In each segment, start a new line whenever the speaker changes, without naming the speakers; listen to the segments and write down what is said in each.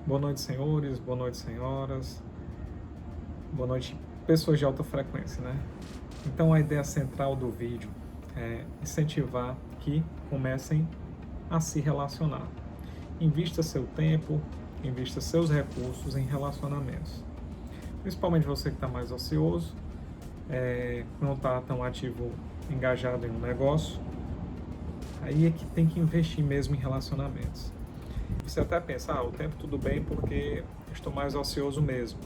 Boa noite, senhores, boa noite, senhoras, boa noite, pessoas de alta frequência, né? Então, a ideia central do vídeo é incentivar que comecem a se relacionar. Invista seu tempo, invista seus recursos em relacionamentos. Principalmente você que está mais ocioso, não está tão ativo, engajado em um negócio, aí é que tem que investir mesmo em relacionamentos. Você até pensa, o tempo tudo bem porque estou mais ocioso mesmo.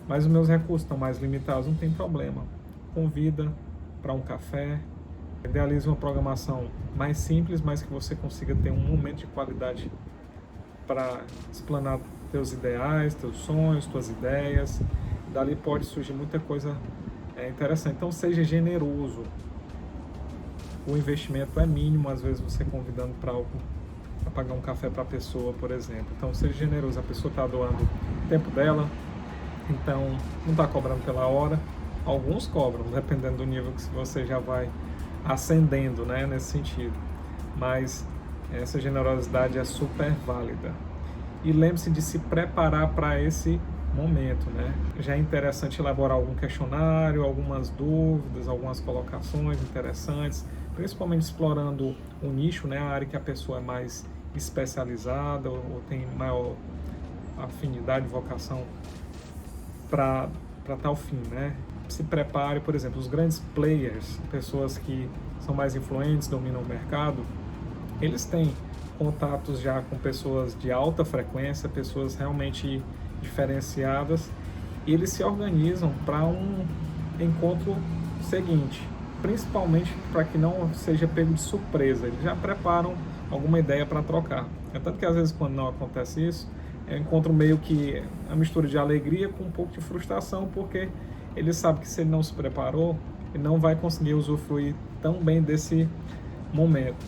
Mas os meus recursos estão mais limitados, não tem problema. Convida para um café, idealize uma programação mais simples, mas que você consiga ter um momento de qualidade para explanar teus ideais, teus sonhos, tuas ideias. Dali pode surgir muita coisa interessante. Então seja generoso. O investimento é mínimo, às vezes você convidando para algo, para pagar um café para a pessoa, por exemplo. Então seja generoso, a pessoa está doando o tempo dela, então não está cobrando pela hora. Alguns cobram, dependendo do nível que você já vai ascendendo, né, nesse sentido. Mas essa generosidade é super válida. E lembre-se de se preparar para esse momento, né? Já é interessante elaborar algum questionário, algumas dúvidas, algumas colocações interessantes, principalmente explorando o nicho, né, a área que a pessoa é mais especializada ou tem maior afinidade, vocação para tal fim, né? Se prepare, por exemplo, os grandes players, pessoas que são mais influentes, dominam o mercado, eles têm contatos já com pessoas de alta frequência, pessoas realmente diferenciadas, e eles se organizam para um encontro seguinte, principalmente para que não seja pego de surpresa. Eles já preparam alguma ideia para trocar. É tanto que às vezes quando não acontece isso, eu encontro meio que a mistura de alegria com um pouco de frustração, porque ele sabe que se ele não se preparou, ele não vai conseguir usufruir tão bem desse momento.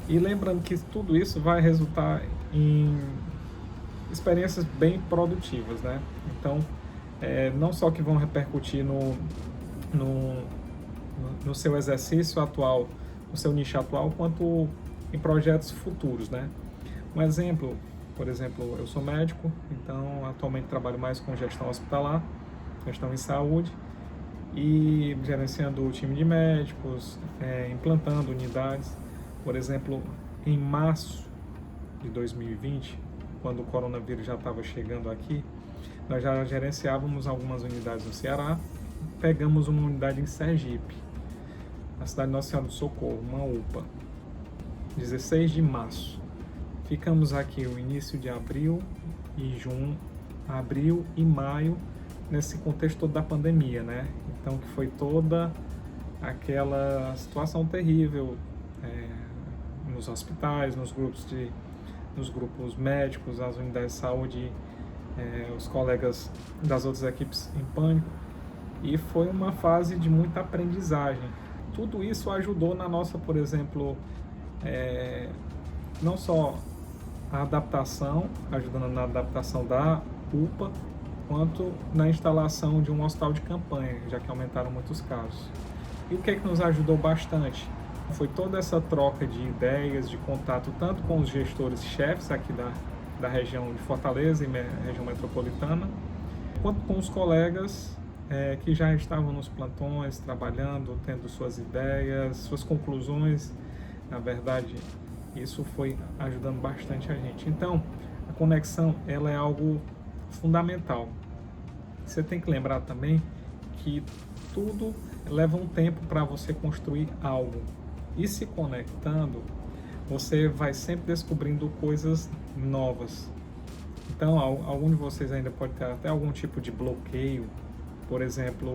E lembrando que tudo isso vai resultar em experiências bem produtivas, né? Então, não só que vão repercutir no seu exercício atual, no seu nicho atual, quanto em projetos futuros, né? Um exemplo, por exemplo, eu sou médico, então atualmente trabalho mais com gestão hospitalar, gestão em saúde, e gerenciando o time de médicos, implantando unidades. Por exemplo, em março de 2020, quando o coronavírus já estava chegando aqui, nós já gerenciávamos algumas unidades no Ceará, pegamos uma unidade em Sergipe, na cidade de Nossa Senhora do Socorro, uma UPA, 16 de março. Ficamos aqui o início de abril e maio, nesse contexto todo da pandemia, né? Então, que foi toda aquela situação terrível nos hospitais, nos grupos médicos, as unidades de saúde, os colegas das outras equipes em pânico. E foi uma fase de muita aprendizagem. Tudo isso ajudou na nossa, por exemplo, não só a adaptação, ajudando na adaptação da UPA, quanto na instalação de um hospital de campanha, já que aumentaram muitos casos. E o que é que nos ajudou bastante? Foi toda essa troca de ideias, de contato, tanto com os gestores chefes aqui da região de Fortaleza e região metropolitana, quanto com os colegas que já estavam nos plantões, trabalhando, tendo suas ideias, suas conclusões. Na verdade, isso foi ajudando bastante a gente. Então, a conexão, ela é algo fundamental. Você tem que lembrar também que tudo leva um tempo para você construir algo. E se conectando, você vai sempre descobrindo coisas novas. Então, algum de vocês ainda pode ter até algum tipo de bloqueio. Por exemplo,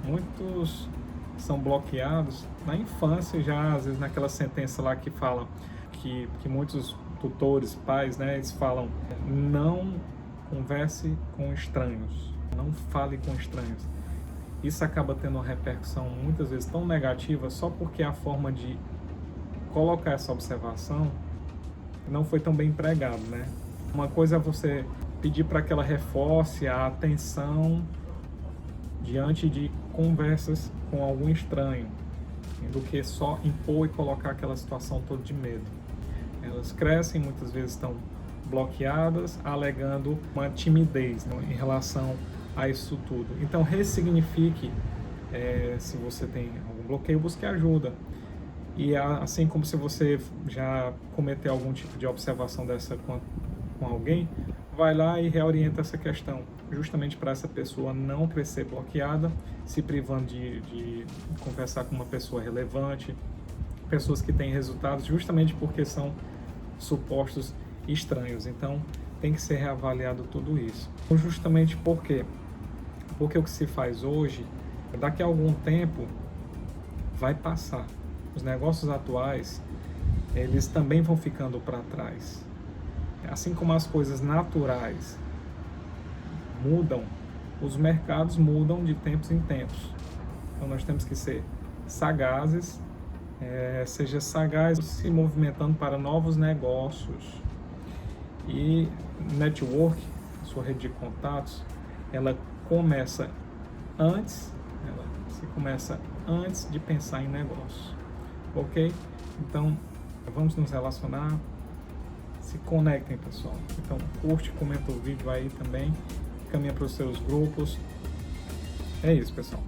muitos são bloqueados na infância já, às vezes naquela sentença lá que fala que muitos tutores, pais, né, eles falam: não converse com estranhos, não fale com estranhos. Isso acaba tendo uma repercussão muitas vezes tão negativa só porque a forma de colocar essa observação não foi tão bem empregado, né? Uma coisa é você pedir para que ela reforce a atenção diante de conversas com algum estranho, do que só impor e colocar aquela situação toda de medo. Elas crescem, muitas vezes estão bloqueadas, alegando uma timidez, né, em relação a isso tudo. Então, ressignifique, se você tem algum bloqueio, busque ajuda. E assim como se você já cometeu algum tipo de observação dessa com alguém, vai lá e reorienta essa questão, justamente para essa pessoa não crescer bloqueada, se privando de conversar com uma pessoa relevante, pessoas que têm resultados, justamente porque são supostos estranhos. Então, tem que ser reavaliado tudo isso. Justamente porque o que se faz hoje, daqui a algum tempo, vai passar. Os negócios atuais, eles também vão ficando para trás. Assim como as coisas naturais mudam, os mercados mudam de tempos em tempos. Então nós temos que ser sagazes, seja sagaz se movimentando para novos negócios. E network, sua rede de contatos, ela se começa antes de pensar em negócio, ok? Então, vamos nos relacionar, se conectem, pessoal. Então, curte, comenta o vídeo aí também, caminha para os seus grupos. É isso, pessoal.